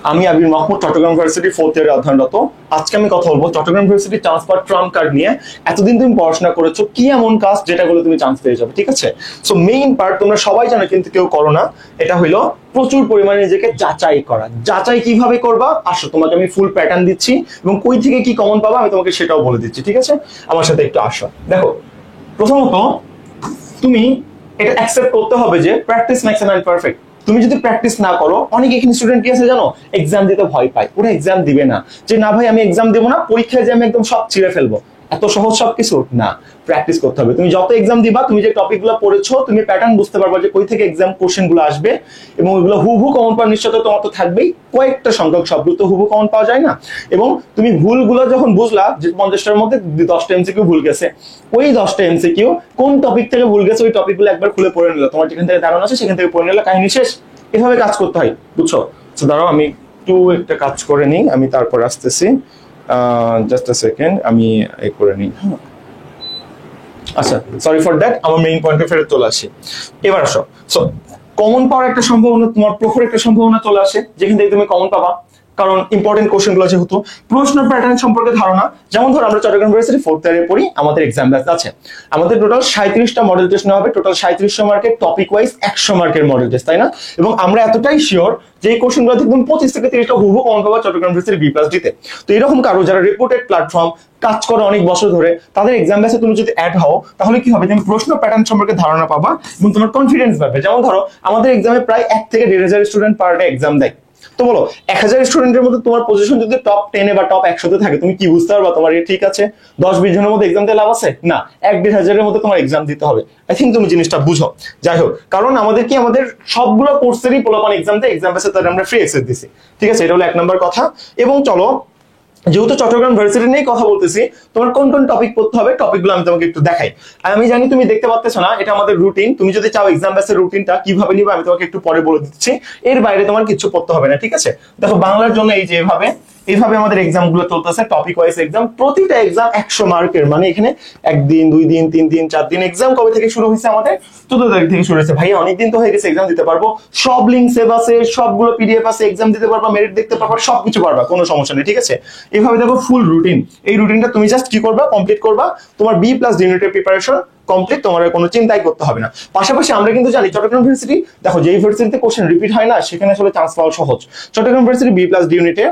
আমি আবির Mahmud, Chittagong university 4th ইয়ারে অধ্যয়নরত। আজকে আমি কথা বলবো Chittagong university transfer trump card নিয়ে। এতদিন তুমি পড়াশোনা করেছো, কি এমন কাজ যেটা করলে তুমি চান্স পেয়ে যাবে, ঠিক আছে? সো মেইন পার্ট তোমরা সবাই জানো কিন্তু কেউ করো না, এটা হইলো প্রচুর পরিমাণে নিজেকে যাচাই করা। যাচাই কিভাবে করবা, আসো তোমাকে আমি ফুল প্যাটার্ন দিচ্ছি এবং কই থেকে কি কমন পাবা আমি তোমাকে সেটাও বলে দিচ্ছি, ঠিক আছে? আমার সাথে একটু আসো। দেখো, প্রথমত তুমি এটা অ্যাকসেপ্ট করতে হবে যে practice makes a man perfect. তুমি যদি প্র্যাকটিস না করো, অনেক এখানে স্টুডেন্ট কি আছে জানো, এক্সাম দিতে ভয় পায়, ওরা এক্সাম দিবে না। যে না ভাই আমি এক্সাম দেবো না, পরীক্ষায় যে আমি একদম সব ছিঁড়ে ফেলবো, এত সহজ সবকিছু না। প্র্যাকটিস করতে হবে। তুমি যত এক্সাম দিবা, তুমি যে টপিক গুলো পড়েছো, তুমি প্যাটার্ন বুঝতে পারবা যে কই থেকে এক্সাম কোশ্চেন গুলো আসবে, এবং ওইগুলো হুবহু কমন পাওয়ার নিশ্চয়তা তোমার তো থাকবেই। কয়েকটা সংখ্যক শব্দ তো হুবহু কমন পাওয়া যায় না। এবং তুমি ভুলগুলো যখন বুঝলা যে 50টার মধ্যে 10টা এমসিকিউ ভুল গেছে, ওই 10টা এমসিকিউ কোন টপিক থেকে ভুল গেছে ওই টপিক গুলো একবার খুলে পড়ে নিলো, তোমার যেখান থেকে ধারণা আছে সেখান থেকে পড়ে নিলো, কাহিনী শেষ। এভাবে কাজ করতে হয়, বুঝছো? তো দাঁড়াও আমি একটু একটা কাজ করে নিই, আমি তারপর আসতেছি। জাস্ট আ সেকেন্ড, আমি করে নিই। আচ্ছা, সরি ফর দ্যাট, আমার মেইন পয়েন্টে ফেরত চলে আসি। এবার আসো। সো কমন পাওয়ার একটা সম্ভাবনা, তোমার প্রখর একটা সম্ভাবনা চলে আসে যেখান থেকে তুমি কমন পাবা, কারণ ইম্পর্টেন্ট কোশ্চেন গুলো যেহেতু। প্রশ্ন প্যাটার্ন সম্পর্কে ধারণা, যেমন ধরো আমরা চট্টগ্রাম ইউনিভার্সিটি 4th ইয়ারে পড়ি, আমাদের এক্সাম ব্যাচ আছে, আমাদের টোটাল 37টা মডেল টেস্ট নেওয়া হবে, টোটাল 3700 মার্কের, টপিক ওয়াইজ 100 মার্কের মডেল টেস্ট, তাই না? এবং আমরা এতটাই শিওর যে এই কোশ্চেন গুলো একদম 25 থেকে 30টা হুবহু কমন পাবা চট্টগ্রাম ইউনিভার্সিটি B+ দিতে। তো এরকম কারো যারা রিপোর্টেড প্ল্যাটফর্ম কাজ করে অনেক বছর ধরে, তাদের এক্সাম ব্যাচে তুমি যদি অ্যাড হও, তাহলে কি হবে, তুমি প্রশ্ন প্যাটার্ন সম্পর্কে ধারণা পাবা এবং তোমার কনফিডেন্স বাড়বে। যেমন ধরো আমাদের এক্সামে প্রায় 1 থেকে 1.5 স্টুডেন্ট পার ডে এক্সাম দেয়। তো বলো 1000 স্টুডেন্টের মধ্যে তোমার পজিশন যদি টপ 10 বা টপ 100 তে থাকে, তুমি কি বুঝতে পারবা তোমার ঠিক আছে 10-20 জনের মধ্যে এক্সাম দিয়ে লাভ আছে? না, 1-1.5 মধ্যে তোমার এক্সাম দিতে হবে। আই থিঙ্ক তুমি জিনিসটা বুঝো। যাই হোক, কারণ আমাদের কি, আমাদের সবগুলো কোর্সেরই পোলাপান এক্সাম দেয়, এক্সাম বেসে তাদের আমরা ফ্রি অ্যাক্সেস দিছি, ঠিক আছে? এটা হলো 1 নম্বর কথা। এবং চলো, যেহেতু চট্টগ্রাম ইউনিভার্সিটি নিয়ে কথা বলতেছি, তোমার কোন কোন টপিক পড়তে হবে টপিকগুলো আমি তোমাকে একটু দেখাই। আমি জানি তুমি দেখতে পাচ্ছ না, এটা আমাদের রুটিন। তুমি যদি চাও এক্সাম ব্যাচের রুটিনটা কিভাবে নিবে আমি তোমাকে একটু পরে বলে দিচ্ছি। এর বাইরে তোমার কিছু পড়তে হবে না, ঠিক আছে? দেখো, বাংলার জন্য এই যে এইভাবে আমাদের এক্সাম গুলো চলতেছে, টপিক ওয়াইজ এক্সাম। প্রতিটা এক্সাম 100 মার্কের, মানে এখানে 1 দিন 2 দিন 3 দিন 4 দিন। এক্সাম কবে থেকে শুরু হয়েছে? আমাদের 14 তারিখ থেকে শুরু হয়েছে। ভাই অনেকদিন তো হয়ে গেছে, এক্সাম দিতে পারবো। সব লিঙ্ক সেভ আছে, সবগুলো পিডিএফ আছে, এক্সাম দিতে পারবা, মেরিট দেখতে পারবা, সবকিছু পারবা, কোনো সমস্যা নেই, ঠিক আছে? এইভাবে দেখো ফুল রুটিন। এই রুটিনটা তুমি জাস্ট কি করবা, কমপ্লিট করবা, তোমার B+ ইউনিটের প্রিপারেশন কমপ্লিট, তোমার কোনো চিন্তাই করতে হবে না। পাশাপাশি আমরা কিন্তু জানি চট্টগ্রাম ইউনিভার্সিটি, দেখো যে ইউনিভার্সিটিতে কোশ্চেন রিপিট হয় না, সেখানে আসলে চান্স পাওয়া সহজ। চট্টগ্রাম ইউনিভার্সিটি B+ ইউনিটে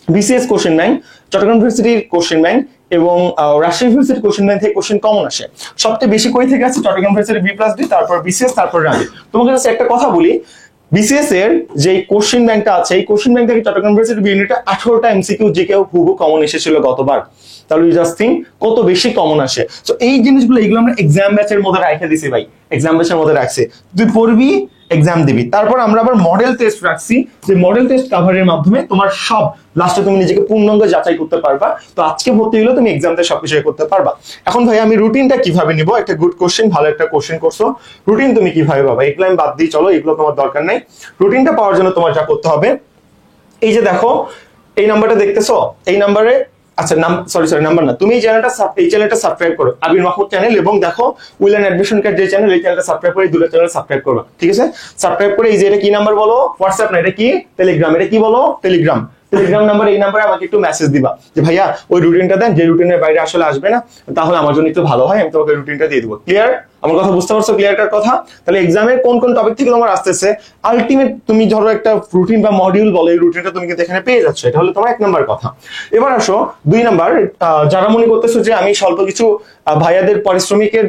BCS কোশ্চেন ব্যাংক, চট্টগ্রাম ইউনিভার্সিটির কোশ্চেন ব্যাংক এবং রাজশাহী ইউনিভার্সিটির কোশ্চেন ব্যাংক থেকে কোশ্চেন কমন আসে। সবচেয়ে বেশি কই থেকে আছে? চট্টগ্রাম ইউনিভার্সিটি B+D, তারপর BCS, তারপর রাজশাহী। তোমাকে কাছে একটা কথা বলি, BCS এর যে কোশ্চেন ব্যাংকটা আছে, এই কোশ্চেন ব্যাংক থেকে চট্টগ্রাম ইউনিভার্সিটি ইউনিটে 18টা MCQ জিকেও হুবহু কমন এসেছিল গতবার। তাহলে ইউ জাস্ট থিঙ্ক কত বেশি কমন আসে। তো এই জিনিসগুলো, এগুলো আমরা এক্সাম ব্যাচের মধ্যে রাখে দিছি ভাই, এক্সাম ব্যাচের মধ্যে রাখছি। তুই পড়বি, এক্সাম দিবি, তারপর আমরা আবার মডেল টেস্ট রাখছি, যে মডেল টেস্ট কভারের মাধ্যমে তোমার সব লাস্টে তুমি নিজেকে পূর্ণাঙ্গ যাচাই করতে পারবা। তো আজকে ভর্তি হলে তুমি এক্সামতে সবকিছু করতে পারবা। এখন ভাই আমি রুটিনটা কিভাবে নিব? একটা গুড কোশ্চেন, ভালো একটা কোশ্চেন করছো, রুটিন তুমি কিভাবে পাবা? এগুলো আমি বাদ দিই, চলো এগুলো তোমার দরকার নাই। রুটিনটা পাওয়ার জন্য তোমার যা করতে হবে, এই যে দেখো এই নাম্বারটা দেখতেছো, এই নাম্বারে, আচ্ছা সরি নাম্বার না, তুমি এই চ্যানেলটা সাবস্ক্রাইব করো, আবির মাহমুদ চ্যানেল, এবং দেখো উইল এন্ড অ্যাডমিশন কার্ড যে চ্যানেল, এই চ্যানেলটা সাবস্ক্রাইব করে, এই দুটো চ্যানেল সাবস্ক্রাইব করবা, ঠিক আছে? সাবস্ক্রাইব করে এই যে এটা কি নাম্বার বলো? হোয়াটসঅ্যাপ না, এটা কি টেলিগ্রাম। এটা কি বলো? Telegram number. এই নাম্বারে আমাকে একটু মেসেজ দিবা যে ভাইয়া ওই রুটিনটা দেন, যে রুটিনের বাইরে আসলে আসবে না, তাহলে আমার জন্য একটু ভালো হয়, আমি তোমাকে রুটিনটা দিয়ে দিবো। ক্লিয়ার? আমার কথা বুঝতে পারছো? ক্লিয়ার কার কথা? তাহলে এক্সামের কোন কোন টপিক থেকে তোমার আসতেছে, আলটিমেট তুমি ধরো একটা রুটিন বা মডিউল বলো, এই রুটিনটা তুমি কিন্তু এখানে পেয়ে যাচ্ছ। এটা হলো তোমার 1 নাম্বার কথা। এবার আসো 2 নাম্বার, যারা মনে করতেছো যে আমি স্বল্প কিছু ভাইয়াদের পারিশ্রমিকের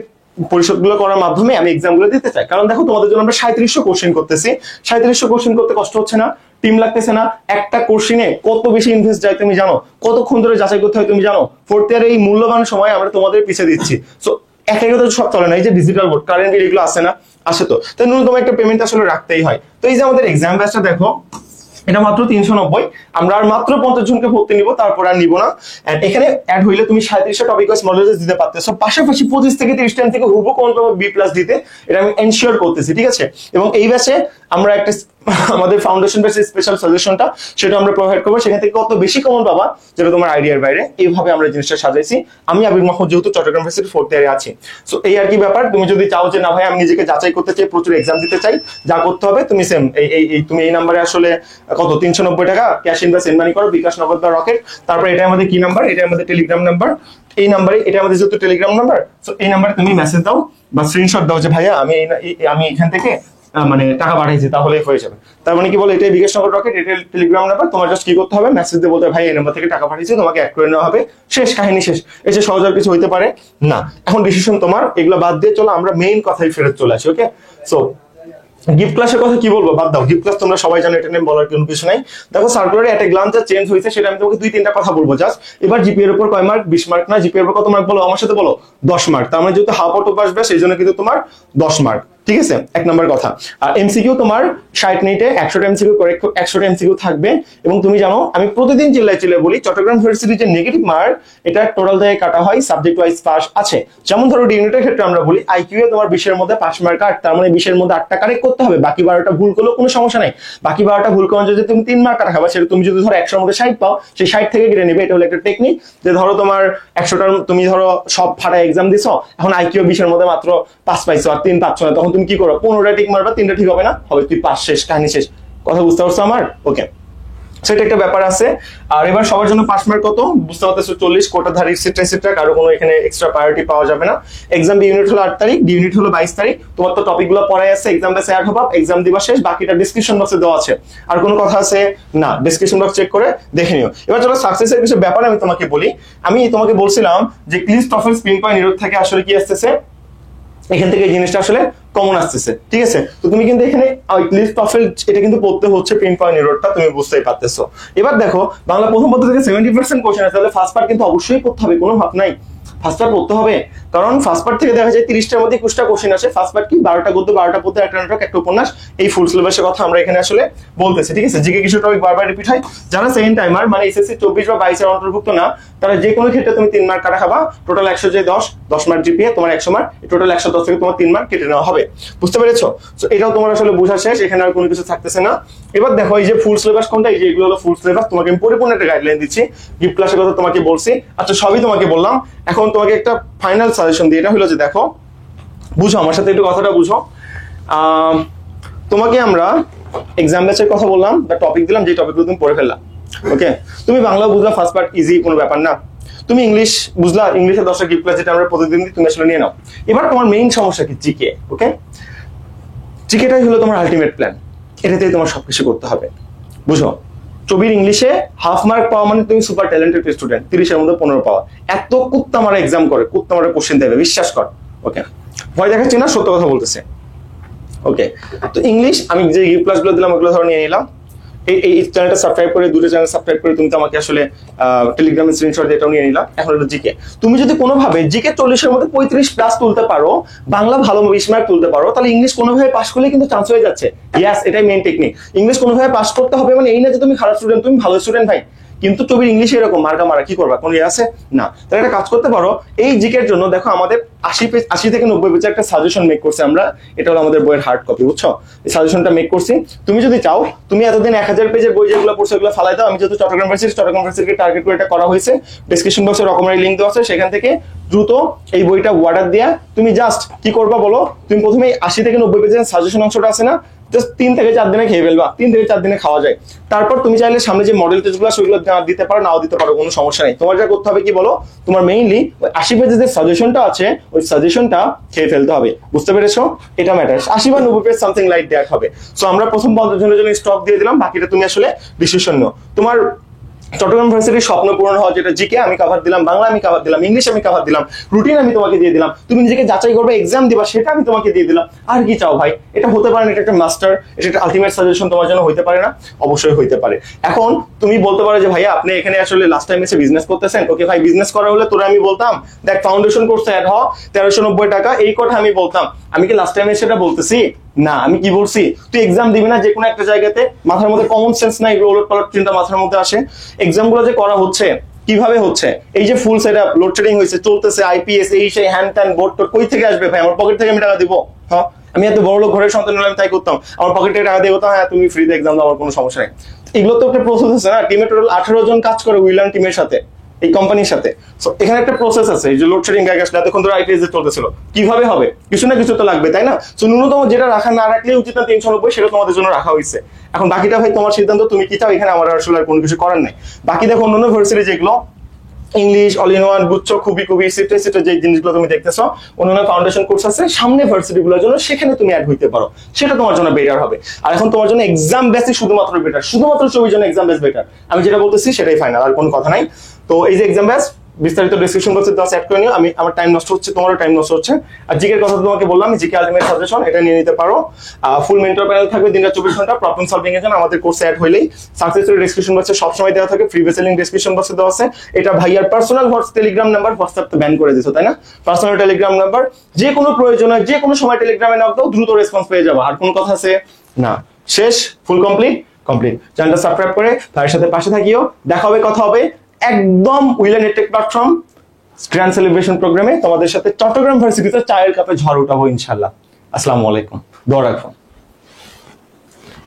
পরিশোধগুলো করার মাধ্যমে আমি এক্সাম গুলো দিতে চাই। কারণ দেখো তোমাদের জন্য আমরা 3700 কোশ্চেন করতেছি, 3700 কোশ্চেন করতে কষ্ট হচ্ছে না? টিম লাগতেছে না? একটা কোশ্চেনে কত বেশি ইনভেস্ট যায় তুমি জানো? কতক্ষণ ধরে যাচাই করতে হয় তুমি জানো? 4th ইয়ারে এই মূল্যবান সময় আমরা তোমাদের পিছিয়ে দিচ্ছি। সো একাই কথা সব চলে না, এই যে ডিজিটাল বোর্ড, কারেন্ট এগুলো আসে না, আসে তো, তাই ন্যূনতম একটা পেমেন্ট আসলে রাখতেই হয়। তো এই যে আমাদের এক্সাম ব্যাচটা দেখো, এটা মাত্র 390, আমরা আর মাত্র 50 জনকে ভর্তি নিব, তারপর আর নিব না। এখানে অ্যাড হইলে তুমি 3700 টপিক ওয়াইজ মডেল টেস্ট দিতে পারতেছো, পাশাপাশি 25 থেকে 30 টাইম থেকে হুবহু কোন পাবে B+ দিতে, এটা আমি এনশিওর করতেছি, ঠিক আছে? এবং এই ব্যাচে আমরা একটা আমাদের ফাউন্ডেশন বেস স্পেশাল সাজেশনটা সেটা আমরা প্রোভাইড করবো, সেখান থেকে কত বেশি কমন পাবা যেটা তোমার আইডিয়ার বাইরে। এইভাবে আমরা জিনিসটা সাজাইছি। আমি আবির মাহমুদ যেহেতু চট্টগ্রাম ইউনিভার্সিটি 4th ইয়ারে আছি, সো এই আর কি ব্যাপার। তুমি যদি চাও যে না ভাই আমি নিজেকে যাচাই করতে চাই, প্রচুর এক্সাম দিতে চাই, যা করতে হবে তুমি সেম তুমি এই নাম্বারে আসলে কত 390 টাকা ক্যাশ ইন বা সেন্ড মানি করো, বিকাশ, নগদ বা রকেট। তারপর এটা আমাদের কি নাম্বার, এটা আমাদের টেলিগ্রাম নাম্বার, এই নাম্বারে, এটা আমাদের যেহেতু টেলিগ্রাম নাম্বার, সো এই নাম্বারে তুমি মেসেজ দাও বা স্ক্রিনশট দাও যে ভাইয়া আমি এখান থেকে মানে টাকা পাঠাইছি, তাহলে হয়ে যাবে। তার মানে কি বলে, এটাই বিকাশ, নগদ, রকেট, এটা টেলিগ্রাম নাম্বার। তোমার জাস্ট কি করতে হবে, মেসেজ দিয়ে বলতে ভাই এই নাম্বার থেকে টাকা পাঠিয়েছি, তোমাকে অ্যাড করে নেওয়া হবে, শেষ, কাহিনী শেষ। এই যে সহজ আর কিছু হইতে পারে না। এখন ডিসিশন তোমার, এগুলো বাদ দিয়ে চলো আমরা মেইন কথায় ফেরত চলে আসি। ওকে, সো গিফট ক্লাসের কথা কি বলবো, বাদ দাও। গিফট ক্লাস তোমরা সবাই জানো, এটা নিয়ে বলার কোনো কিছু নাই। দেখো সার্কুলারে একটা গ্লান্স যা চেঞ্জ হয়েছে সেটা আমি তোমাকে 2-3টা কথা বলবো জাস্ট। এবার জিপিএর উপর কয় মার্ক, 20 মার্ক না, জিপিএর উপর কত মার্ক বলো আমার সাথে বলো, 10 মার্ক। তার মানে যেহেতু হাফ আউট অফ আসবে সেই জন্য কিন্তু তোমার 10 মার্ক, ঠিক আছে, 1 নম্বর কথা। আর এমসিকিউ তোমার 60 মিনিটে 100টা এমসিকিউ করে 100টা এমসিকিউ থাকবে। এবং তুমি জানো আমি প্রতিদিন চিল্লায় বলি চট্টগ্রাম ইউনিভার্সিটির যে নেগেটিভ মার্ক এটা টোটাল থেকে কাটা হয়, সাবজেক্ট ওয়াইজ পাস আছে। যেমন ধরো ডি ইউনিটের ক্ষেত্রে আমরা বলি আইকিউ এ তোমার 20 এর মধ্যে 5 মার্ক কাট, তার মানে 20 এর মধ্যে 8টা কারেক্ট করতে হবে, বাকি 12টা ভুল করলেও কোনো সমস্যা নাই। বাকি 12টা ভুল করার যদি তুমি 3 মার্ক কাটা খাবা, সেটা তুমি যদি ধরো 100 এর মধ্যে 60 পাও, সেই 60 থেকে কেটে নেবে। এটা হলো একটা টেকনিক যে ধরো তোমার 100টার তুমি ধরো সব ফাটা এক্সাম দিছো, এখন আইকিউ 20 এর মধ্যে মাত্র 5 পাইছো আর 3 পাচ্ছ না, তখন তুমি কি করো, 15টা টিক মারবা, 3টা ঠিক হবে না, হবে তুই পাস, শেষ, কাহিনী শেষ। কথা বুঝতে পারছো আমার? ওকে, সেটা একটা ব্যাপার আছে। আর এবার সবার জন্য পাস মার্ক কত বুঝতে পারতেছো, 40 কোটাধারী এটসেট্রা, কারো কোনো এখানে এক্সট্রা প্রায়োরিটি পাওয়া যাবে না। এক্সাম বি ইউনিট হলো 8 তারিখ, ডি ইউনিট হলো 22 তারিখ। তোমার তো টপিকগুলো পড়াই আছে, এক্সাম বেসে অ্যাড হবে, এক্সাম দিবা শেষ, বাকিটা ডেসক্রিপশন বক্সে দেওয়া আছে। আর কোনো কথা আছে না, ডেসক্রিপশন বক্স চেক করে দেখে নিও। এবার চলো সাকসেসের কিছু ব্যাপার আমি তোমাকে বলি। আমি তোমাকে বলছিলাম যে ক্লিস টফেল স্পিন পয়েন্ট নিরোধ থেকে আসলে কি আসতেছে, এখান থেকে এই জিনিসটা আসলে কমন আসতেছে, ঠিক আছে। তো তুমি কিন্তু এখানে লিস্ট টফেল এটা কিন্তু পড়তে হচ্ছে, পিন পয়েন্ট এররটা তুমি বুঝতেই পারতেছো। এবার দেখো বাংলা প্রথম পত্র থেকে 70% কোশ্চেন আছে, তাহলে ফার্স্ট পার্ট কিন্তু অবশ্যই পড়তে হবে, কোনো ভাব নাই, ফার্স্ট পার্ট পড়তে হবে। কারণ ফার্স্ট পার্ট থেকে দেখা যায় 30টার মধ্যে 21টা কোশ্চেন আসে। ফার্স্ট পার্ট কি 12টা গদ্য, 12টা পদ্য, একটা নাটক, একটা উপন্যাস, এই ফুল সিলেবাসের কথা আমরা এখানে আসলে বলতেছি, ঠিক আছে। জিকে কিছু টপিক বারবার রিপিট হয়। যারা সেকেন্ড টাইমার মানে এসএসসি 24 বা 22 এর অন্তর্ভুক্ত না, তারা যে কোনো ক্ষেত্রে তুমি 3 মার্ক কাটা খাবা। টোটাল 100 যে 10 মার্ক জিপিএ, তোমার 100 মার্ক, টোটাল 110 থেকে তোমার 3 মার্ক কেটে নেওয়া হবে। বুঝতে পেরেছো? তো এটাও তোমার আসলে বোঝা শেষ, এখানে আর কোনো কিছু থাকতেছে না। এবার দেখো এই যে ফুল সিলেবাস কোনটা, এই যে এগুলো হলো ফুল সিলেবাস। তোমাকে আমি পরিপূর্ণ একটা গাইডলাইন দিচ্ছি, গিফট ক্লাসের কথা তোমাকে বলছি, আচ্ছা সবই তোমাকে বললাম। এখন তোমাকে একটা ফাইনাল সাজেশন দিই, এটা হলো যে দেখো বুঝো আমার সাথে একটু কথাটা বুঝো। তোমাকে আমরা এক্সাম ব্যাচের কথা বললাম বা টপিক দিলাম, যে টপিকগুলো তুমি পড়ে ফেললা, ওকে। তুমি বাংলা বুঝলা, ফার্স্ট পার্ট ইজি, কোনো ব্যাপার না। তুমি ইংলিশ বুঝলা, ইংলিশে 10টা গিফট ক্লাস যেটা আমরা প্রতিদিন দিই, তুমি আসলে নিয়ে নাও। এবার তোমার মেইন সমস্যা কি, জিকে, ওকে। জিকেটাই হলো তোমার আলটিমেট প্ল্যান, এটাতেই তোমার সবকিছু করতে হবে, বুঝো। চবির ইংলিশে হাফ মার্ক পাওয়া মানে তুমি সুপার ট্যালেন্টেড স্টুডেন্ট, 30 এর মধ্যে 15 পাওয়া। এত কুত্তা মারা এক্সাম করে, কুত্তা মারা কোশ্চেন দেবে, বিশ্বাস কর, ওকে। ভয় দেখাচ্ছি না, সত্য কথা বলতেছে, ওকে। তো ইংলিশ আমি যে গিফট ক্লাসগুলো দিলাম ওগুলো ধরো নিয়ে নিলাম। এই চ্যানেলটা সাবস্ক্রাইব করে, দুটো চ্যানেল সাবস্ক্রাইব করে তুমি তো আমাকে আসলে টেলিগ্রামে স্ক্রিনশট দিয়ে এটাও নিয়ে নিলাম। এখন হলো জিকে। তুমি যদি কোনোভাবে জিকে 40 এর মধ্যে 35+ তুলতে পারো, বাংলা ভালো 20 মার্ক তুলতে পারো, তাহলে ইংলিশ কোনোভাবে পাস করলে কিন্তু চান্স হয়ে যাচ্ছে। ইয়েস, এটাই মেইন টেকনিক। ইংলিশ কোনোভাবে পাস করতে হবে মানে এই না যে তুমি খারাপ স্টুডেন্ট, তুমি ভালো স্টুডেন্ট ভাই, কিন্তু টবির ইংলিশে এরকম মার্কা মারা, কি করবা, কোনো আছে না। তাহলে একটা কাজ করতে পারো, এই জিকের জন্য দেখো আমাদের 80 থেকে 90 পেজের একটা সাজেশন মেক করছে আমরা, এটা হলো আমাদের বইয়ের হার্ড কপি, বুঝছো। এই সাজেশনটা মেক করছি। তুমি যদি চাও, তুমি এতদিন 1000 পেজের বই যেগুলো পড়ছো ওগুলো ফালাই দাও। আমি যেহেতু চট্টগ্রাম ইউনিভার্সিটিকে টার্গেট করে এটা করা হয়েছে, ডেসক্রিপশন বক্সে রকমের লিঙ্ক দেওয়া আছে, সেখান থেকে দ্রুত এই বইটা অর্ডার দেয়া। তুমি জাস্ট কি করবা বলো, তুমি প্রথমে 80 থেকে 90 পেজের সাজেশন অংশটা আছে না, জাস্ট 3 থেকে 4 দিনে খেয়ে ফেলবা, 3 থেকে 4 দিনে খাওয়া যায়। তারপর তুমি চাইলে সামনে যে মডেল টেস্টগুলো সেগুলো দিতে পারো, নাও দিতে পারো, কোনো সমস্যা নেই। তোমার যা করতে হবে কি বলো, তোমার মেইনলি ওই 80 পেজের যে সাজেশনটা আছে ওই সাজেশনটা খেয়ে ফেলতে হবে, বুঝতে পেরেছো? এটা ম্যাটার। 80 বা 90 পেজ সামথিং লাইক দ্যাট হবে। সো আমরা প্রথম 50 জনের জন্য স্টক দিয়ে দিলাম, বাকিটা তুমি আসলে ডিসিশন নাও। তোমার চট্টগ্রাম ইউনিভার্সিটির স্বপ্ন পূরণ হওয়া, যেটা জিকে আমি কভার দিলাম, বাংলা আমি কভার দিলাম, ইংলিশ আমি কভার দিলাম, রুটিন আমি তোমাকে দিয়ে দিলাম, তুমি নিজেকে যাচাই করবে, এক্সাম দিবা, সেটা আমি তোমাকে দিয়ে দিলাম। আর কি চাও ভাই? এটা হতে পারে না, এটা একটা মাস্টার, এটা একটা আলটিমেট সাজেশন তোমার জন্য হইতে পারে না? অবশ্যই হইতে পারে। এখন তুমি বলতে পারো যে ভাইয়া আপনি এখানে আসলে লাস্ট টাইম এসে বিজনেস করতেছেন, ওকে ভাই, বিজনেস করা হলে তোরা আমি বলতাম দেখ ফাউন্ডেশন কোর্স অ্যাড হ 1390 টাকা, এই কথা আমি বলতাম। আমি কি লাস্ট টাইমে সেটা বলতেছি? না। আমি কি বলছি, তুই এক্সাম দিবি না যে কোনো একটা জায়গাতে, মাথার মধ্যে কমন সেন্স নাই, ওলট পালট চিন্তা মাথার মধ্যে আসে। এক্সাম গুলো যে করা হচ্ছে কিভাবে হচ্ছে, এই যে ফুল সেট আপ লোডশেডিং হয়েছে, চলতেছে, আইপিএস, এই সেই হ্যান ত্যান বোর্ড টোড কই থেকে আসবে ভাই? আমার পকেট থেকে আমি টাকা দিব? হ্যাঁ, আমি এত বড় লোক ঘরের সন্তান হলে আমি তাই করতাম, আমার পকেটে টাকা দিয়ে করতাম, হ্যাঁ তুমি ফ্রিতে এক্সাম দাও, আমার কোনো সমস্যা নেই। এগুলো তো একটা প্রসেস আছে না। টিমে টোটাল 18 জন কাজ করে উইলান টিমের সাথে, এই কোম্পানির সাথে। সো এখানে একটা প্রসেস আছে। এই যে লোডশেডিং গায়ে আসলে এতক্ষণ ধরে আইটিএস চলতেছিল, কিভাবে হবে? কিছু না কিছু তো লাগবে, তাই না? সো ন্যূনতম যেটা রাখা না রাখলে উচিত না 390, সেটা তোমাদের জন্য রাখা হয়েছে। এখন বাকিটা ভাই তোমার সিদ্ধান্ত, তুমি কি চাও, এখানে আমার আসলে আর কোনো কিছু করার নাই। বাকি দেখো অন্যান্য ভার্সিটি যেগুলো ইংলিশ অল ইন ওয়ান গুচ্ছ খুবই খুবই সিটে সিটে যে জিনিসগুলো তুমি দেখতেছো, অন্যান্য ফাউন্ডেশন কোর্স আছে সামনে ভার্সিটিগুলোর জন্য, সেখানে তুমি অ্যাড হইতে পারো, সেটা তোমার জন্য বেটার হবে। আর এখন তোমার জন্য এক্সাম বেসই শুধুমাত্র বেটার, শুধুমাত্র 24 জন এক্সাম বেস বেটার। আমি যেটা বলতেছি সেটাই ফাইনাল, আর কোনো কথা নাই। তো এই যে এক্সাম বেস বিস্তারিত ডেসক্রিপশন বক্সে দাও, সেট করে নিও। আমার টাইম নষ্ট হচ্ছে, তোমারও টাইম নষ্ট হচ্ছে। আর জিকের কথা তোমাকে বললাম, জিকে আলটিমেট সাজেশন, এটা নিয়ে নিতে পারো। ফুল মেন্টর প্যানেল থাকবে দিন রাত 24 ঘন্টা প্রবলেম সলভিং এর জন্য। আমাদের কোর্সে অ্যাড হইলেই সাকসেসফুল ডেসক্রিপশন বক্সে সবসময় দেওয়া থাকে, ফ্রি বেসে লিংক ডেসক্রিপশন বক্সে দেওয়া আছে। এটা ভাইয়ার পার্সোনাল টেলিগ্রাম নাম্বার, হোয়াটসঅ্যাপ তো ব্যান করে দিছো তাই না? পার্সোনাল টেলিগ্রাম নাম্বার, যে কোনো প্রয়োজনে যে কোনো সময় টেলিগ্রামে নক দাও, দ্রুত রেসপন্স পেয়ে যাবো। আর কোনো কথা আছে না, শেষ, ফুল কমপ্লিট। চ্যানেলটা সাবস্ক্রাইব করে ভাইয়ের সাথে পাশে থাকিও। দেখা হবে, কথা হবে একদম উইলান নেটটেক প্ল্যাটফর্ম গ্র্যান্ড সেলিব্রেশন প্রোগ্রামে তোমাদের সাথে চট্টগ্রাম ভার্সিটিতে চায়ের কাপে ঝড় উঠাবো ইনশাল্লাহ। আসসালামু আলাইকুম, দোয়া রাখো।